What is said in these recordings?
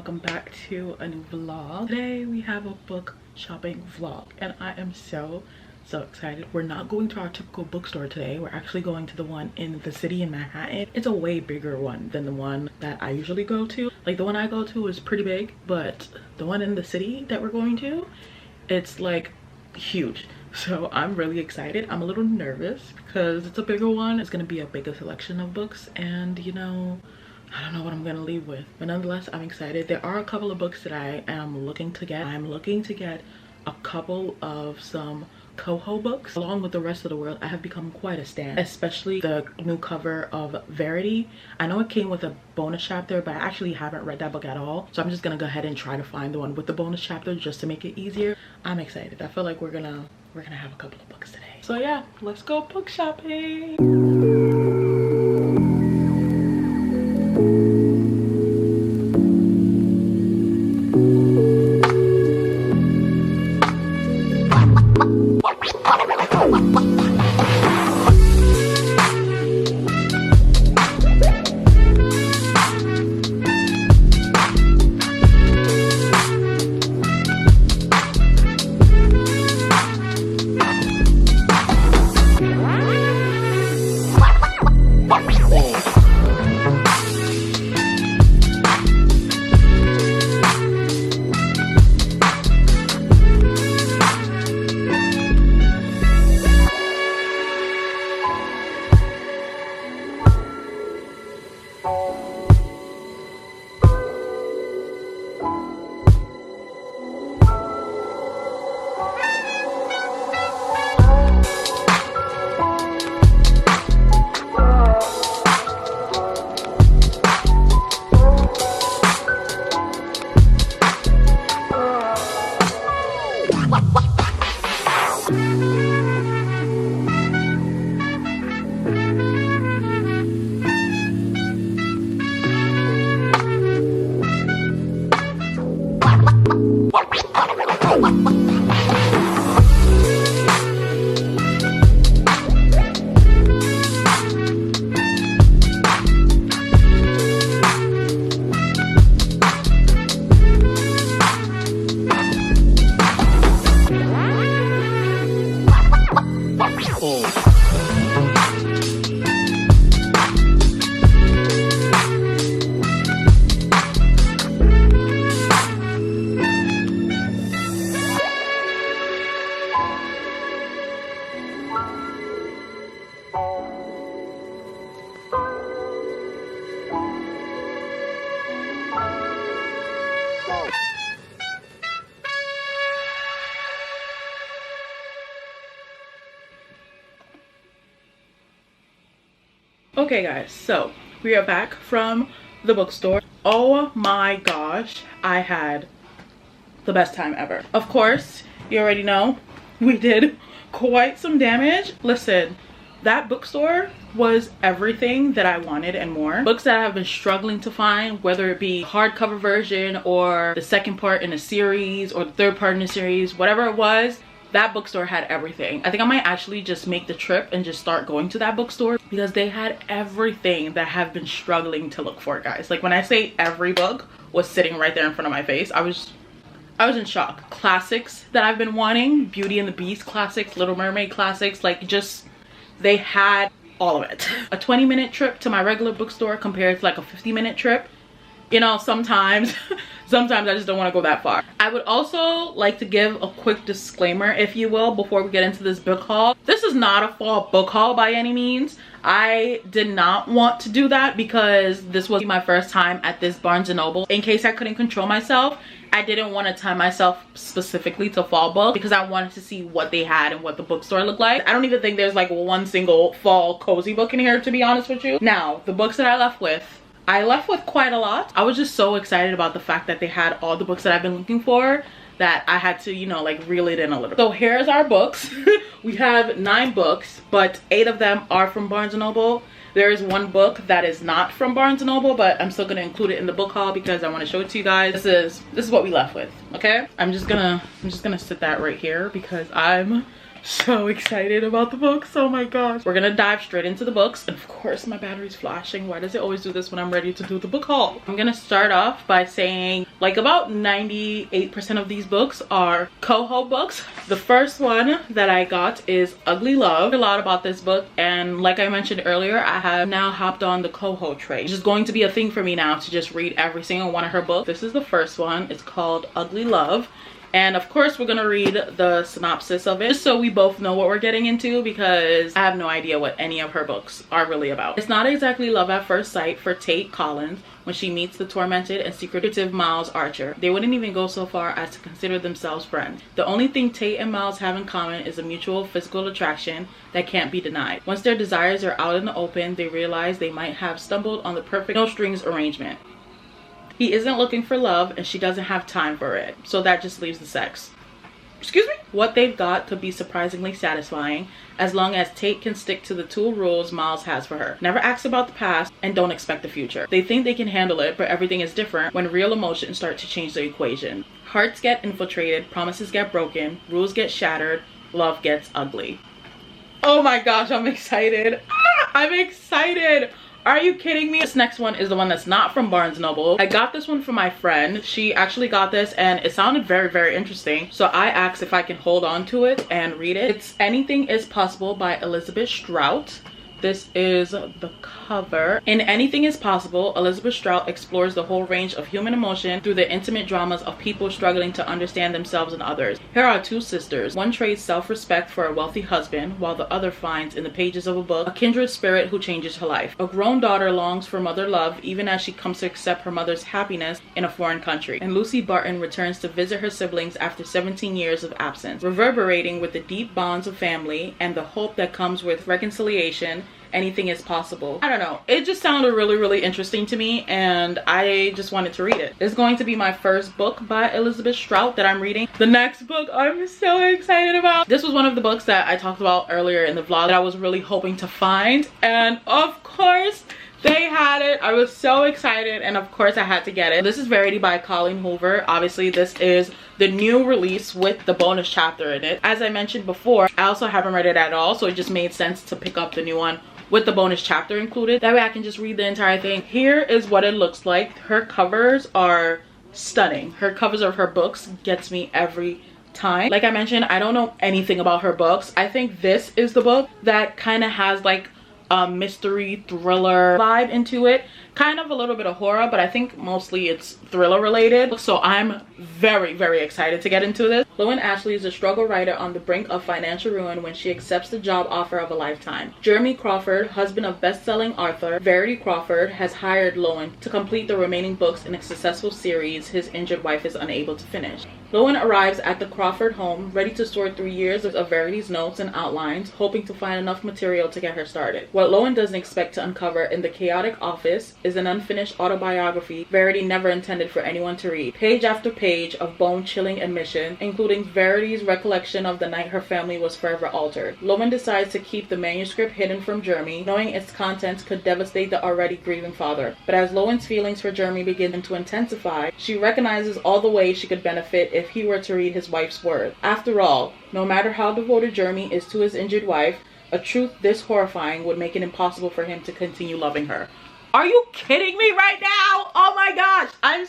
welcome back to a new vlog. Today we have a book shopping vlog and I am so excited. We're not going to our typical bookstore today. We're actually going to the one in the city in Manhattan. It's a way bigger one than the one that I usually go to. Like the one I go to is pretty big, but the one in the city that we're going to, it's like huge. So I'm really excited. I'm a little nervous because it's a bigger one. It's gonna be a bigger selection of books, and you know, I don't know what I'm gonna leave with, but nonetheless I'm excited. There are a couple of books that I am looking to get. I'm looking to get a couple of some Coho books. Along with the rest of the world, I have become quite a stan, especially the new cover of Verity. I know it came with a bonus chapter, but I actually haven't read that book at all, so I'm just gonna go ahead and try to find the one with the bonus chapter just to make it easier. I'm excited. I feel like we're gonna have a couple of books today. So yeah, let's go book shopping. Okay guys, so we are back from the bookstore. Oh my gosh, I had the best time ever. Of course, you already know we did quite some damage. Listen, that bookstore was everything that I wanted and more. Books that I've been struggling to find, whether it be hardcover version or the second part in a series or the third part in a series, whatever it was, that bookstore had everything. I think I might actually just make the trip and just start going to that bookstore because they had everything that I have been struggling to look for, guys. Like when I say every book was sitting right there in front of my face, I was in shock. Classics that I've been wanting, Beauty and the Beast classics, Little Mermaid classics, like just, they had all of it. A 20-minute trip to my regular bookstore compared to like a 50-minute trip. You know, sometimes I just don't want to go that far. I would also like to give a quick disclaimer, if you will, before we get into this book haul. This is not a fall book haul by any means. I did not want to do that because this was my first time at this Barnes & Noble. In case I couldn't control myself, I didn't want to tie myself specifically to fall book because I wanted to see what they had and what the bookstore looked like. I don't even think there's like one single fall cozy book in here, to be honest with you. Now, the books that I left with quite a lot. I was just so excited about the fact that they had all the books that I've been looking for that I had to, you know, like reel it in a little. So here's our books. We have 9 books, but 8 of them are from Barnes & Noble. There is one book that is not from Barnes & Noble, but I'm still gonna include it in the book haul because I want to show it to you guys. This is what we left with. Okay, I'm just gonna sit that right here because I'm so excited about the books. Oh my gosh. We're gonna dive straight into the books. And of course my battery's flashing. Why does it always do this when I'm ready to do the book haul? I'm gonna start off by saying like about 98% of these books are Coho books. The first one that I got is Ugly Love. A lot about this book, and like I mentioned earlier, I have now hopped on the Coho train, which is going to be a thing for me now to just read every single one of her books. This is the first one. It's called Ugly Love. And of course we're gonna read the synopsis of it just so we both know what we're getting into, because I have no idea what any of her books are really about. It's not exactly love at first sight for Tate Collins when she meets the tormented and secretive Miles Archer. They wouldn't even go so far as to consider themselves friends. The only thing Tate and Miles have in common is a mutual physical attraction that can't be denied. Once their desires are out in the open, they realize they might have stumbled on the perfect no strings arrangement. He isn't looking for love and she doesn't have time for it, so that just leaves the sex. Excuse me? What they've got could be surprisingly satisfying as long as Tate can stick to the 2 rules Miles has for her. Never ask about the past and don't expect the future. They think they can handle it, but everything is different when real emotions start to change the equation. Hearts get infiltrated, promises get broken, rules get shattered, love gets ugly. Oh my gosh, I'm excited. I'm excited. Are you kidding me? This next one is the one that's not from Barnes & Noble. I got this one from my friend. She actually got this and it sounded very, very interesting. So I asked if I can hold on to it and read it. It's Anything is Possible by Elizabeth Strout. This is the cover. In Anything is Possible, Elizabeth Strout explores the whole range of human emotion through the intimate dramas of people struggling to understand themselves and others. Here are 2 sisters. One trades self-respect for a wealthy husband, while the other finds in the pages of a book a kindred spirit who changes her life. A grown daughter longs for mother love even as she comes to accept her mother's happiness in a foreign country. And Lucy Barton returns to visit her siblings after 17 years of absence, reverberating with the deep bonds of family and the hope that comes with reconciliation. Anything is possible. I don't know, it just sounded really, really interesting to me and I just wanted to read it. It's going to be my first book by Elizabeth Strout that I'm reading. The next book I'm so excited about. This was one of the books that I talked about earlier in the vlog that I was really hoping to find, and of course they had it. I was so excited and of course I had to get it. This is Verity by Colleen Hoover. Obviously this is the new release with the bonus chapter in it. As I mentioned before, I also haven't read it at all, so it just made sense to pick up the new one with the bonus chapter included. That way I can just read the entire thing. Here is what it looks like. Her covers are stunning. Her covers of her books gets me every time. Like I mentioned, I don't know anything about her books. I think this is the book that kind of has like a mystery thriller vibe into it, kind of a little bit of horror, but I think mostly it's thriller related. So I'm very, very excited to get into this. Lowen Ashley is a struggle writer on the brink of financial ruin when she accepts the job offer of a lifetime. Jeremy Crawford, husband of best-selling author Verity Crawford, has hired Lowen to complete the remaining books in a successful series his injured wife is unable to finish. Lowen arrives at the Crawford home ready to sort through years of Verity's notes and outlines, hoping to find enough material to get her started. What Lowen doesn't expect to uncover in the chaotic office is an unfinished autobiography Verity never intended for anyone to read. Page after page of bone-chilling admission, including Verity's recollection of the night her family was forever altered. Lowen decides to keep the manuscript hidden from Jeremy, knowing its contents could devastate the already grieving father. But as Lowen's feelings for Jeremy begin to intensify, she recognizes all the ways she could benefit if he were to read his wife's words. After all, no matter how devoted Jeremy is to his injured wife, a truth this horrifying would make it impossible for him to continue loving her. Are you kidding me right now? Oh my gosh, I'm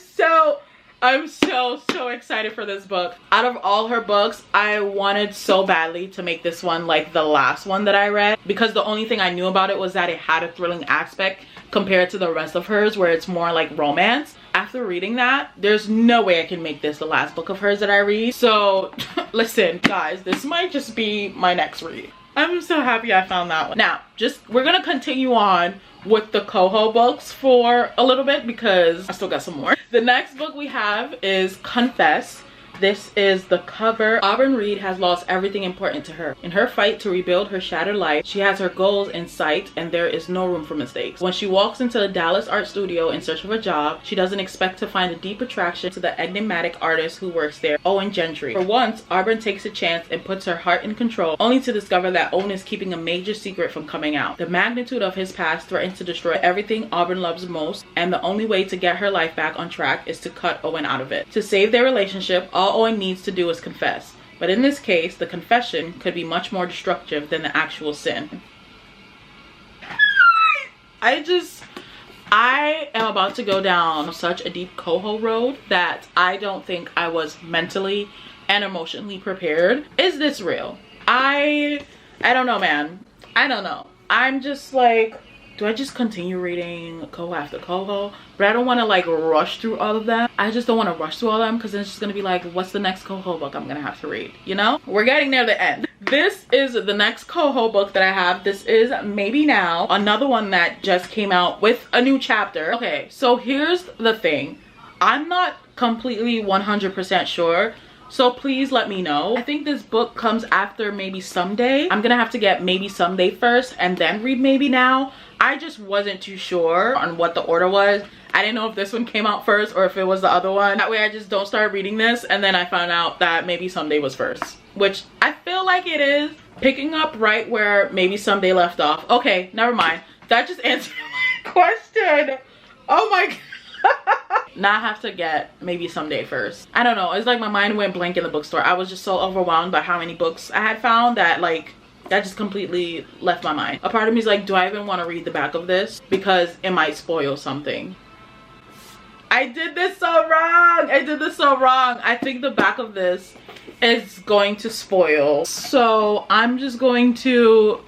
so excited for this book. Out of all her books, I wanted so badly to make this one like the last one that I read, because the only thing I knew about it was that it had a thrilling aspect compared to the rest of hers where it's more like romance. After reading that, there's no way I can make this the last book of hers that I read. So listen guys, this might just be my next read. I'm so happy I found that one. Now, we're gonna continue on with the Coho books for a little bit because I still got some more. The next book we have is Confess. This is the cover. Auburn Reed has lost everything important to her. In her fight to rebuild her shattered life, she has her goals in sight and there is no room for mistakes. When she walks into the Dallas art studio in search of a job, she doesn't expect to find a deep attraction to the enigmatic artist who works there, Owen Gentry. For once, Auburn takes a chance and puts her heart in control, only to discover that Owen is keeping a major secret from coming out. The magnitude of his past threatens to destroy everything Auburn loves most, and the only way to get her life back on track is to cut Owen out of it. To save their relationship, all Owen needs to do is confess. But in this case, the confession could be much more destructive than the actual sin. I am about to go down such a deep coho road that I don't think I was mentally and emotionally prepared. Is this real? I don't know, man. I don't know. I'm just like, do I just continue reading coho after coho? But I don't want to like rush through all of them. I just don't want to rush through all of them because then it's just going to be like, what's the next coho book I'm going to have to read? You know? We're getting near the end. This is the next coho book that I have. This is Maybe Now. Another one that just came out with a new chapter. Okay, so here's the thing. I'm not completely 100% sure. So please let me know. I think this book comes after Maybe Someday. I'm gonna have to get Maybe Someday first and then read Maybe Now. I just wasn't too sure on what the order was. I didn't know if this one came out first or if it was the other one. That way I just don't start reading this and then I found out that Maybe Someday was first, which I feel like it is. Picking up right where Maybe Someday left off. Okay, never mind. That just answered my question. Oh my god. Now I have to get Maybe Someday first. I don't know. It's like my mind went blank in the bookstore. I was just so overwhelmed by how many books I had found that like that just completely left my mind. A part of me is like, do I even want to read the back of this? Because it might spoil something. I did this so wrong. I did this so wrong. I think the back of this is going to spoil. So I'm just going to...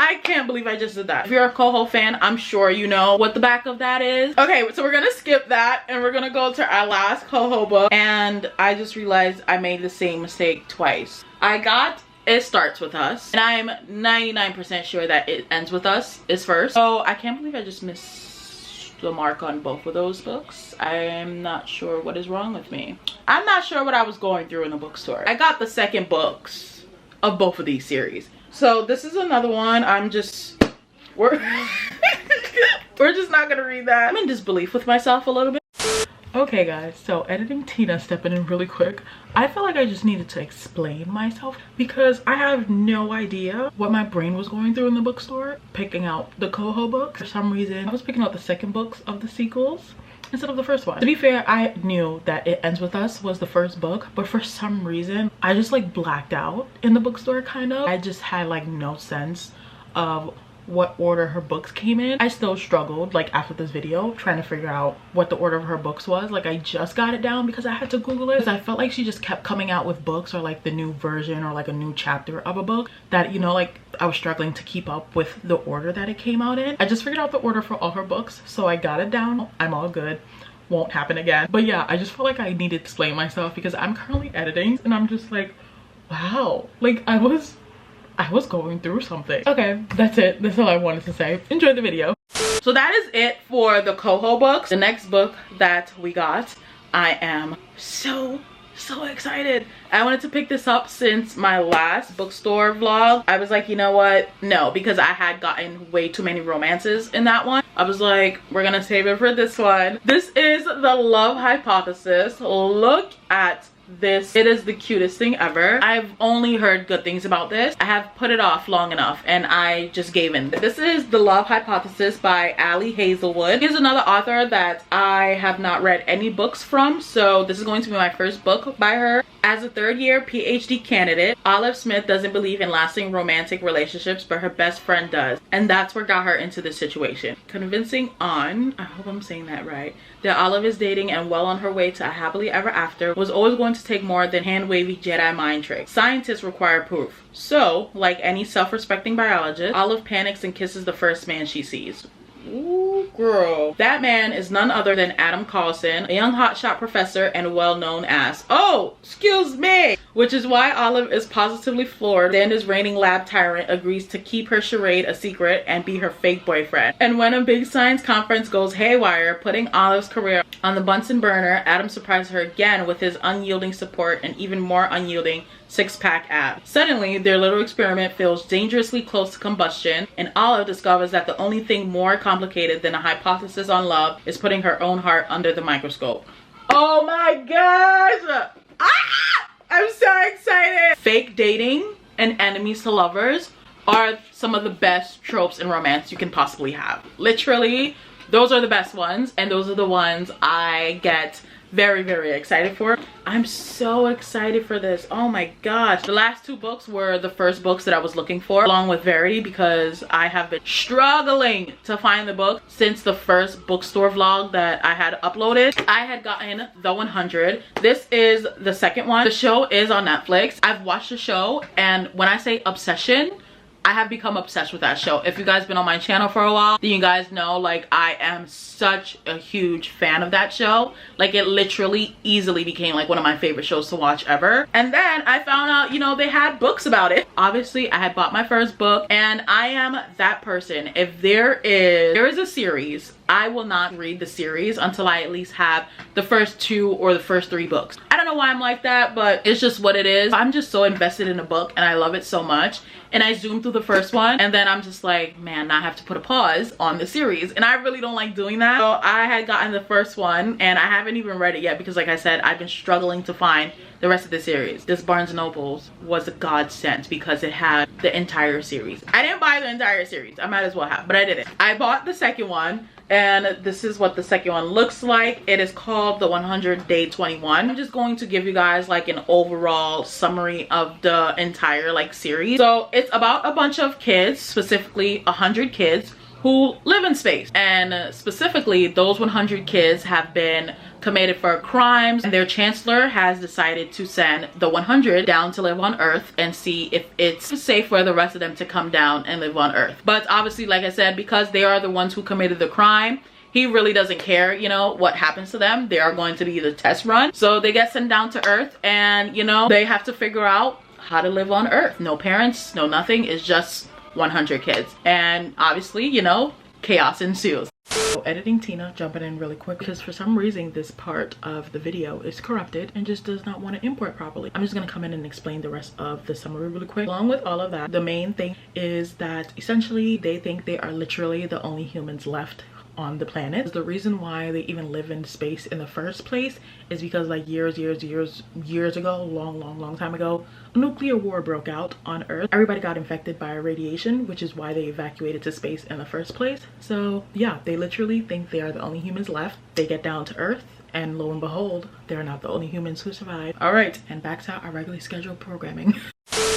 I can't believe I just did that. If you're a coho fan, I'm sure you know what the back of that is. Okay, so we're gonna skip that and we're gonna go to our last coho book. And I just realized I made the same mistake twice. I got It Starts With Us, and I'm 99% sure that It Ends With Us is first. So I can't believe I just missed the mark on both of those books. I'm not sure what is wrong with me. I'm not sure what I was going through in the bookstore. I got the second books of both of these series. So this is another one. We're just not gonna read that. I'm in disbelief with myself a little bit. Okay guys, so editing Tina stepping in really quick. I feel like I just needed to explain myself because I have no idea what my brain was going through in the bookstore picking out the coho books. For some reason I was picking out the second books of the sequels instead of the first one. To be fair, I knew that It Ends With Us was the first book, but for some reason I just like blacked out in the bookstore kind of. I just had like no sense of what order her books came in. I still struggled like after this video trying to figure out what the order of her books was. Like I just got it down because I had to Google it. I felt like she just kept coming out with books or like the new version or like a new chapter of a book that, you know, like I was struggling to keep up with the order that it came out in. I just figured out the order for all her books, so I got it down. I'm all good. Won't happen again. But yeah, I just felt like I needed to explain myself because I'm currently editing and I'm just like, wow, like I was going through something. Okay, that's it. That's all I wanted to say. Enjoy the video. So that is it for the coho books. The next book that we got, I am so excited. I wanted to pick this up since my last bookstore vlog. I was like, you know what? No, because I had gotten way too many romances in that one. I was like, we're gonna save it for this one. This is The Love Hypothesis. Look at this. It is the cutest thing ever. I've only heard good things about this. I have put it off long enough and I just gave in. This is The Love Hypothesis by Ali Hazelwood. Here's another author that I have not read any books from, so this is going to be my first book by her. As a third-year PhD candidate, Olive Smith doesn't believe in lasting romantic relationships, but her best friend does, and that's what got her into this situation. Convincing on, I hope I'm saying that right, that Olive is dating and well on her way to a happily ever after was always going to take more than hand-wavy Jedi mind tricks. Scientists require proof. So, like any self-respecting biologist, Olive panics and kisses the first man she sees. Ooh, girl. That man is none other than Adam Carlson, a young hotshot professor and well-known as, oh, excuse me, which is why Olive is positively floored. Xander's reigning lab tyrant agrees to keep her charade a secret and be her fake boyfriend. And when a big science conference goes haywire, putting Olive's career on the Bunsen burner, Adam surprises her again with his unyielding support and even more unyielding six-pack abs. Suddenly, their little experiment feels dangerously close to combustion, and Olive discovers that the only thing more complicated than a hypothesis on love is putting her own heart under the microscope. Oh my gosh! Ah! I'm so excited! Fake dating and enemies to lovers are some of the best tropes in romance you can possibly have. Literally, those are the best ones, and those are the ones I get very, very excited for. I'm so excited for this. Oh my gosh. The last 2 books were the first books that I was looking for, along with Verity, because I have been struggling to find the book since the first bookstore vlog that I had uploaded. I had gotten The 100. This is the second one. The show is on Netflix. I've watched the show, and when I say obsession, I have become obsessed with that show. If you guys been on my channel for a while, then you guys know, like, I am such a huge fan of that show. Like, it literally easily became like one of my favorite shows to watch ever. And then I found out, you know, they had books about it. Obviously, I had bought my first book, and I am that person. If there is a series, I will not read the series until I at least have the first 2 or the first 3 books. I don't know why I'm like that, but it's just what it is. I'm just so invested in a book, and I love it so much. And I zoomed through the first one, and then I'm just like, man, now I have to put a pause on the series. And I really don't like doing that. So I had gotten the first one, and I haven't even read it yet because, like I said, I've been struggling to find the rest of the series. This Barnes & Noble's was a godsend because it had the entire series. I didn't buy the entire series. I might as well have, but I didn't. I bought the second one, and this is what the second one looks like. It is called The 100 Day 21. I'm just going to give you guys like an overall summary of the entire like series. So it's about a bunch of kids, specifically 100 kids who live in space, and specifically those 100 kids have been committed for crimes, and their chancellor has decided to send the 100 down to live on Earth and see if it's safe for the rest of them to come down and live on Earth. But obviously, like I said, because they are the ones who committed the crime, he really doesn't care, you know, what happens to them. They are going to be the test run. So they get sent down to Earth, and you know, they have to figure out how to live on Earth. No parents, no nothing. It's just 100 kids, and obviously, you know, chaos ensues. So editing Tina jumping in really quick because for some reason this part of the video is corrupted and just does not want to import properly. I'm just gonna come in and explain the rest of the summary really quick. Along with all of that, the main thing is that essentially they think they are literally the only humans left on the planet. The reason why they even live in space in the first place is because like years ago, long time ago, a nuclear war broke out on Earth. Everybody got infected by radiation, which is why they evacuated to space in the first place. So yeah, they literally think they are the only humans left. They get down to Earth, and lo and behold, they're not the only humans who survive. All right, and back to our regularly scheduled programming.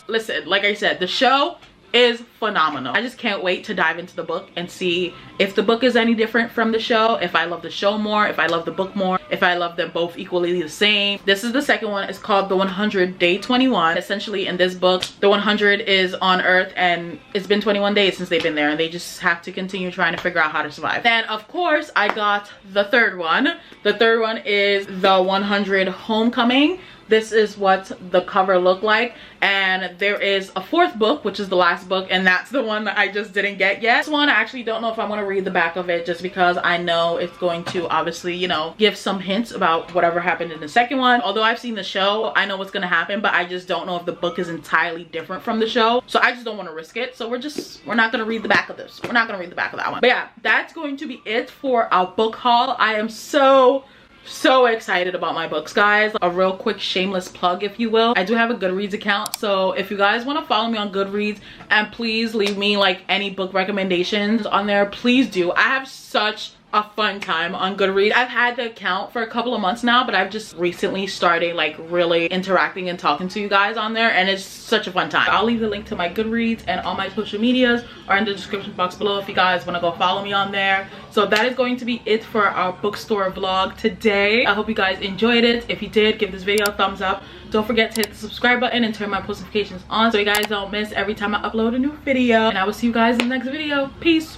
Listen, like I said, the show is phenomenal. I just can't wait to dive into the book and see if the book is any different from the show, if I love the show more, if I love the book more, if I love them both equally the same. This is the second one. It's called The 100 Day 21. Essentially, in this book, the 100 is on Earth, and it's been 21 days since they've been there, and they just have to continue trying to figure out how to survive. Then of course I got the third one. The third one is The 100 Homecoming. This is what the cover looked like, and there is a fourth book, which is the last book, and that's the one that I just didn't get yet. This one I actually don't know if I want to read the back of it, just because I know it's going to obviously, you know, give some hints about whatever happened in the second one. Although I've seen the show, I know what's going to happen, but I just don't know if the book is entirely different from the show, so I just don't want to risk it. So we're not going to read the back of this. We're not going to read the back of that one. But yeah, that's going to be it for our book haul. I am so excited about my books, guys. A real quick shameless plug, if you will. I do have a Goodreads account, so if you guys want to follow me on Goodreads and please leave me like any book recommendations on there, please do. I have such a fun time on Goodreads. I've had the account for a couple of months now, but I've just recently started like really interacting and talking to you guys on there, and it's such a fun time. I'll leave the link to my Goodreads and all my social medias are in the description box below if you guys want to go follow me on there. So that is going to be it for our bookstore vlog today. I hope you guys enjoyed it. If you did, give this video a thumbs up. Don't forget to hit the subscribe button and turn my post notifications on so you guys don't miss every time I upload a new video. And I will see you guys in the next video. Peace.